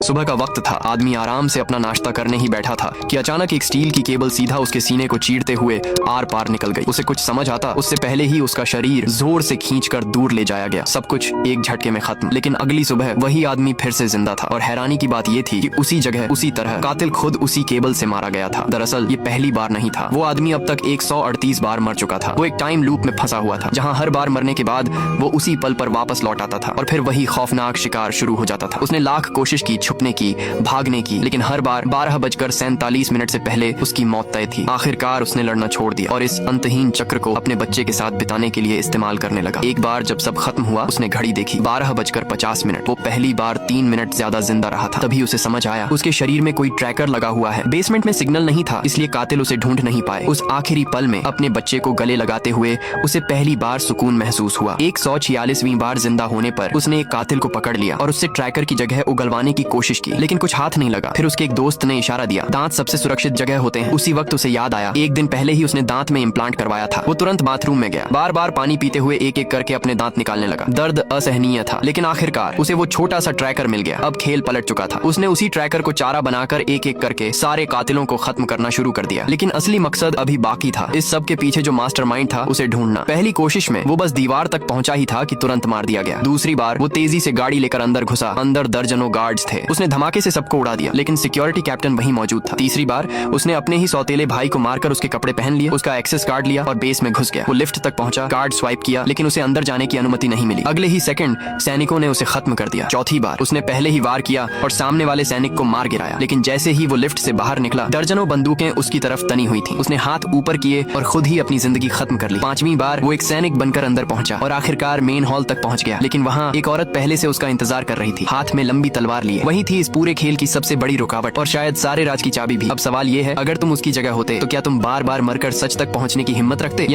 सुबह का वक्त था। आदमी आराम से अपना नाश्ता करने ही बैठा था कि अचानक एक स्टील की केबल सीधा उसके सीने को चीरते हुए आर पार निकल गई। उसे कुछ समझ आता उससे पहले ही उसका शरीर जोर से खींचकर दूर ले जाया गया। सब कुछ एक झटके में खत्म। लेकिन अगली सुबह वही आदमी फिर से जिंदा था और हैरानी की बात ये थी कि उसी जगह उसी तरह कातिल खुद उसी केबल से मारा गया था। दरअसल ये पहली बार नहीं था। वो आदमी अब तक 138 बार मर चुका था। वो एक टाइम लूप में फंसा हुआ था जहाँ हर बार मरने के बाद वो उसी पल पर वापस लौट आता था और फिर वही खौफनाक शिकार शुरू हो जाता था। उसने लाख कोशिश की छुपने की, भागने की, लेकिन हर बार 12:47 से पहले उसकी मौत तय थी। आखिरकार उसने लड़ना छोड़ दिया और इस अंतहीन चक्र को अपने बच्चे के साथ बिताने के लिए इस्तेमाल करने लगा। एक बार जब सब खत्म हुआ उसने घड़ी देखी, 12:50। वो पहली बार 3 मिनट ज्यादा जिंदा रहा था। तभी उसे समझ आया उसके शरीर में कोई ट्रैकर लगा हुआ है। बेसमेंट में सिग्नल नहीं था, इसलिए कातिल उसे ढूंढ नहीं पाए। उस आखिरी पल में अपने बच्चे को गले लगाते हुए उसे पहली बार सुकून महसूस हुआ। 146वीं बार जिंदा होने पर उसने एक कातिल को पकड़ लिया और उससे ट्रैकर की जगह उगलवाने की कोशिश की, लेकिन कुछ हाथ नहीं लगा। फिर उसके एक दोस्त ने इशारा दिया, दांत सबसे सुरक्षित जगह होते हैं। उसी वक्त उसे याद आया एक दिन पहले ही उसने दांत में इम्प्लांट करवाया था। वो तुरंत बाथरूम में गया, बार बार पानी पीते हुए एक एक करके अपने दांत निकालने लगा। दर्द असहनीय था, लेकिन आखिरकार उसे वो छोटा सा ट्रैकर मिल गया। अब खेल पलट चुका था। उसने उसी ट्रैकर को चारा बनाकर एक एक करके सारे कातिलों को खत्म करना शुरू कर दिया। लेकिन असली मकसद अभी बाकी था। इस सब के पीछे जो मास्टरमाइंड था उसे ढूंढना। पहली कोशिश में वो बस दीवार तक पहुंचा ही था कि तुरंत मार दिया गया। दूसरी बार वो तेजी से गाड़ी लेकर अंदर घुसा। अंदर दर्जनों गार्ड्स थे। उसने धमाके से सबको उड़ा दिया, लेकिन सिक्योरिटी कैप्टन वहीं मौजूद था। तीसरी बार उसने अपने ही सौतेले भाई को मारकर उसके कपड़े पहन लिए, उसका एक्सेस कार्ड लिया और बेस में घुस गया। वो लिफ्ट तक पहुंचा, कार्ड स्वाइप किया, लेकिन उसे अंदर जाने की अनुमति नहीं मिली। अगले ही सेकंड सैनिकों ने उसे खत्म कर दिया। चौथी बार उसने पहले ही वार किया और सामने वाले सैनिक को मार गिराया, लेकिन जैसे ही वो लिफ्ट से बाहर निकला दर्जनों बंदूकें उसकी तरफ तनी हुई थी। उसने हाथ ऊपर किए और खुद ही अपनी जिंदगी खत्म कर ली। 5वीं बार वो एक सैनिक बनकर अंदर पहुंचा और आखिरकार मेन हॉल तक पहुंच गया, लेकिन वहाँ एक औरत पहले से उसका इंतजार कर रही थी, हाथ में लंबी तलवार लिए। वही थी इस पूरे खेल की सबसे बड़ी रुकावट और शायद सारे राज की चाबी भी। अब सवाल ये है, अगर तुम उसकी जगह होते तो क्या तुम बार बार मरकर सच तक पहुंचने की हिम्मत रखते?